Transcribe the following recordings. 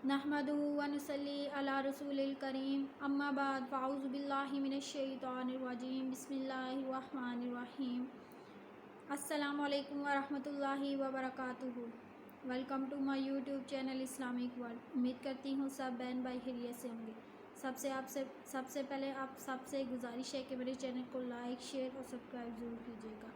नहमदुहु व नुसल्ली अला रसूलिल करीम अम्मा बाद फ़अऊज़ु बिल्लाहि मिनश शैतानिर रजीम बिस्मिल्लाहिर रहमानिर रहीम। अस्सलामु अलैकुम व रहमतुल्लाहि व बरकातुहू। Welcome to my YouTube channel Islamic world. उम्मीद करती हूँ सब बहन भाई खैरियत से होंगे। सबसे पहले आप सबसे गुजारिश है कि मेरे चैनल को लाइक शेयर और सब्सक्राइब ज़रूर कीजिएगा।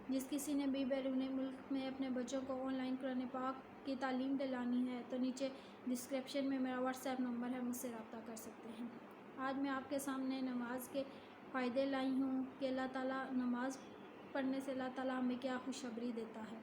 जिस किसी ने भी बैरून मुल्क में अपने बच्चों को ऑनलाइन कुरान पाक की तालीम दिलानी है तो नीचे डिस्क्रिप्शन में मेरा व्हाट्सएप नंबर है, मुझसे रब्ता कर सकते हैं। आज मैं आपके सामने नमाज के फ़ायदे लाई हूँ कि अल्लाह ताला नमाज़ पढ़ने से अल्लाह ताला हमें क्या खुशखबरी देता है।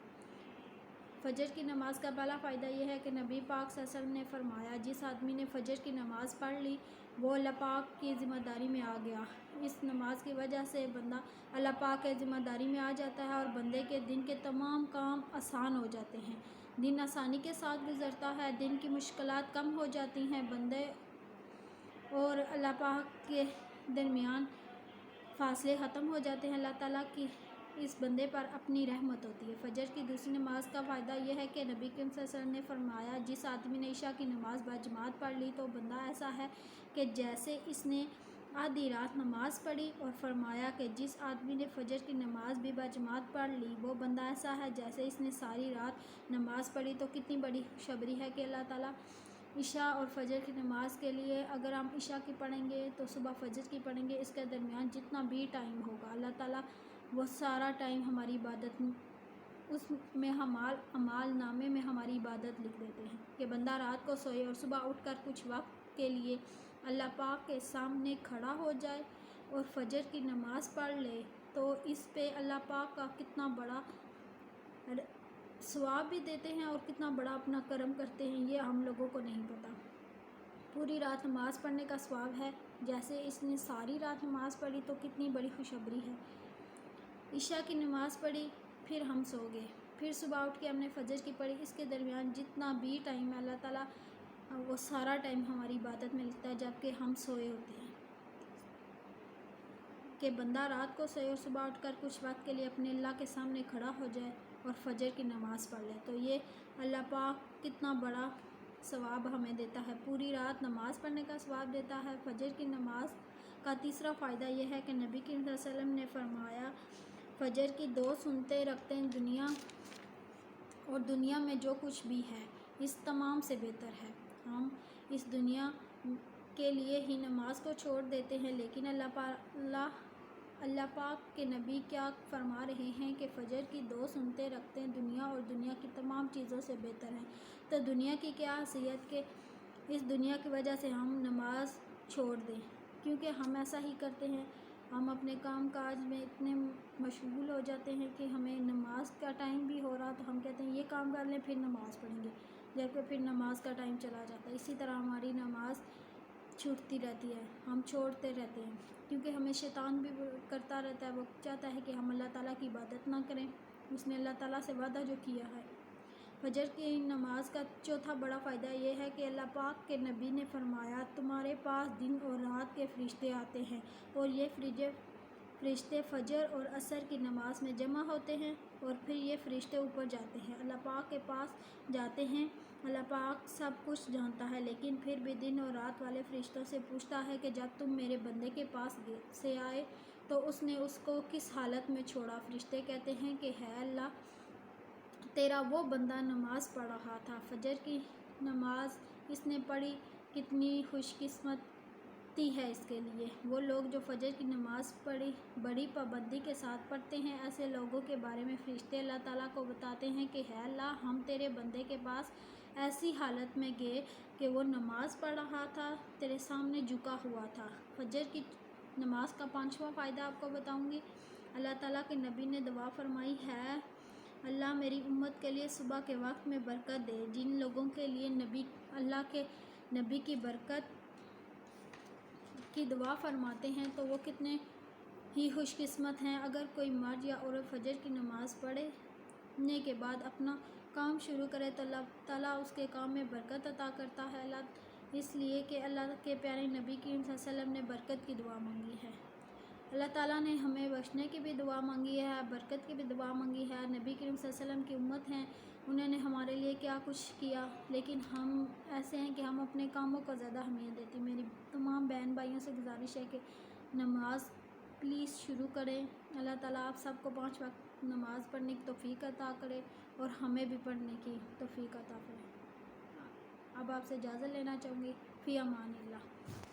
फ़जर की नमाज़ का पहला फ़ायदा यह है कि नबी पाक सल्लल्लाहु अलैहि वसल्लम ने फरमाया, जिस आदमी ने फ़जर की नमाज़ पढ़ ली वो अल्लाह पाक की ज़िम्मेदारी में आ गया। इस नमाज की वजह से बंदा अल्लाह पाक के ज़िम्मेदारी में आ जाता है और बंदे के दिन के तमाम काम आसान हो जाते हैं। दिन आसानी के साथ गुज़रता है, दिन की मुश्किलात कम हो जाती हैं, बंदे और अल्लाह पाक के दरमियान फ़ासले ख़त्म हो जाते हैं। अल्लाह ताला की इस बंदे पर अपनी रहमत होती है। फ़जर की दूसरी नमाज का फ़ायदा यह है कि नबी करीम सल्लल्लाहु अलैहि वसल्लम ने फरमाया, जिस आदमी ने ईशा की नमाज़ बाजमात पढ़ ली तो बंदा ऐसा है कि जैसे इसने आधी रात नमाज़ पढ़ी, और फरमाया कि जिस आदमी ने फ़जर की नमाज़ भी बाजमात पढ़ ली वो बंदा ऐसा है जैसे इसने सारी रात नमाज़ पढ़ी। तो कितनी बड़ी खुशखबरी है कि अल्लाह ताला इशा और फ़जर की नमाज़ के लिए, अगर हम इशा की पढ़ेंगे तो सुबह फ़जर की पढ़ेंगे, इसके दरमियान जितना भी टाइम होगा अल्लाह ताला वो सारा टाइम हमारी इबादत उसमें अमाल नामे में हमारी इबादत लिख देते हैं कि बंदा रात को सोए और सुबह उठकर कुछ वक्त के लिए अल्लाह पाक के सामने खड़ा हो जाए और फ़जर की नमाज़ पढ़ ले तो इस पे अल्लाह पाक का कितना बड़ा सवाब भी देते हैं और कितना बड़ा अपना करम करते हैं, ये हम लोगों को नहीं पता। पूरी रात नमाज़ पढ़ने का सवाब है, जैसे इसने सारी रात नमाज़ पढ़ी तो कितनी बड़ी खुशखबरी है। इशा की नमाज़ पढ़ी, फिर हम सो गए, फिर सुबह उठ के हमने फ़जर की पढ़ी, इसके दरमियान जितना भी टाइम है अल्लाह ताला वो सारा टाइम हमारी इबादत में लगता है, जबकि हम सोए होते हैं। कि बंदा रात को सोए और सुबह उठकर कुछ वक्त के लिए अपने अल्लाह के सामने खड़ा हो जाए और फ़जर की नमाज़ पढ़ ले तो ये अल्लाह पाक कितना बड़ा सवाब हमें देता है। पूरी रात नमाज़ पढ़ने का सवाब देता है। फ़जर की नमाज़ का तीसरा फ़ायदा यह है कि नबी करीम सल्लल्लाहु अलैहि वसल्लम ने फरमाया, फ़जर की दो सुन्नतें रखते हैं दुनिया और दुनिया में जो कुछ भी है इस तमाम से बेहतर है। हम इस दुनिया के लिए ही नमाज को छोड़ देते हैं, लेकिन अल्लाह पाक के नबी क्या फरमा रहे हैं कि फ़जर की दो सुन्नतें रखते हैं दुनिया और दुनिया की तमाम चीज़ों से बेहतर है। तो दुनिया की क्या हैसियत कि इस दुनिया की वजह से हम नमाज छोड़ दें, क्योंकि हम ऐसा ही करते हैं। हम अपने काम काज में इतने मशगूल हो जाते हैं कि हमें नमाज का टाइम भी हो रहा तो हम कहते हैं ये काम कर लें फिर नमाज़ पढ़ेंगे, जबकि फिर नमाज का टाइम चला जाता है। इसी तरह हमारी नमाज छूटती रहती है, हम छोड़ते रहते हैं, क्योंकि हमें शैतान भी करता रहता है। वो चाहता है कि हम अल्लाह ताला की इबादत ना करें, उसने अल्लाह ताला से वादा जो किया है। फ़जर की नमाज का चौथा बड़ा फ़ायदा ये है कि अल्लाह पाक के नबी ने फरमाया, तुम्हारे पास दिन और रात के फ़रिश्ते आते हैं और ये फ़रिश्ते फ़जर और असर की नमाज़ में जमा होते हैं और फिर ये फ़रिश्ते ऊपर जाते हैं, अल्लाह पाक के पास जाते हैं। अल्लाह पाक सब कुछ जानता है, लेकिन फिर भी दिन और रात वाले फ़रिश्तों से पूछता है कि जब तुम मेरे बंदे के पास से आए तो उसने उसको किस हालत में छोड़ा। फ़रिश्ते कहते हैं कि है अल्लाह, तेरा वो बंदा नमाज़ पढ़ रहा था, फ़जर की नमाज़ इसने पढ़ी, कितनी खुशकिस्मती है इसके लिए। वो लोग जो फ़जर की नमाज़ पढ़ी बड़ी पाबंदी के साथ पढ़ते हैं, ऐसे लोगों के बारे में फ़रिश्ते अल्लाह ताला को बताते हैं कि है अल्लाह, हम तेरे बंदे के पास ऐसी हालत में गए कि वो नमाज़ पढ़ रहा था, तेरे सामने झुका हुआ था। फ़जर की नमाज का पांचवा फ़ायदा आपको बताऊँगी। अल्लाह ताला के नबी ने दुआ फरमाई है, अल्लाह मेरी उम्मत के लिए सुबह के वक्त में बरकत दे। जिन लोगों के लिए अल्लाह के नबी की बरकत की दुआ फरमाते हैं तो वो कितने ही खुशकिस्मत हैं। अगर कोई मर्द या औरत फ़जर की नमाज़ पढ़ने के बाद अपना काम शुरू करे तो अल्लाह ताला उसके काम में बरकत अता करता है। इसलिए कि अल्लाह के प्यारे नबी करीम सल्लल्लाहु अलैहि वसल्लम ने बरकत की दुआ मांगी है। अल्लाह ताला ने हमें बख्शने की भी दुआ मांगी है, बरकत की भी दुआ मांगी है। नबी करीम सल्लल्लाहु अलैहि वसल्लम की उम्मत हैं, انہوں نے ہمارے لیے کیا کچھ کیا، لیکن ہم ایسے ہیں کہ ہم اپنے کاموں کو زیادہ اہمیت دیتی۔ میری تمام بہن بھائیوں سے گزارش ہے کہ نماز پلیز شروع کریں۔ اللہ تعالیٰ آپ سب کو 5 وقت نماز پڑھنے کی توفیق عطا کرے اور ہمیں بھی پڑھنے کی توفیق عطا کرے۔ اب آپ سے اجازت لینا چاہوں گی۔ فی امان اللہ۔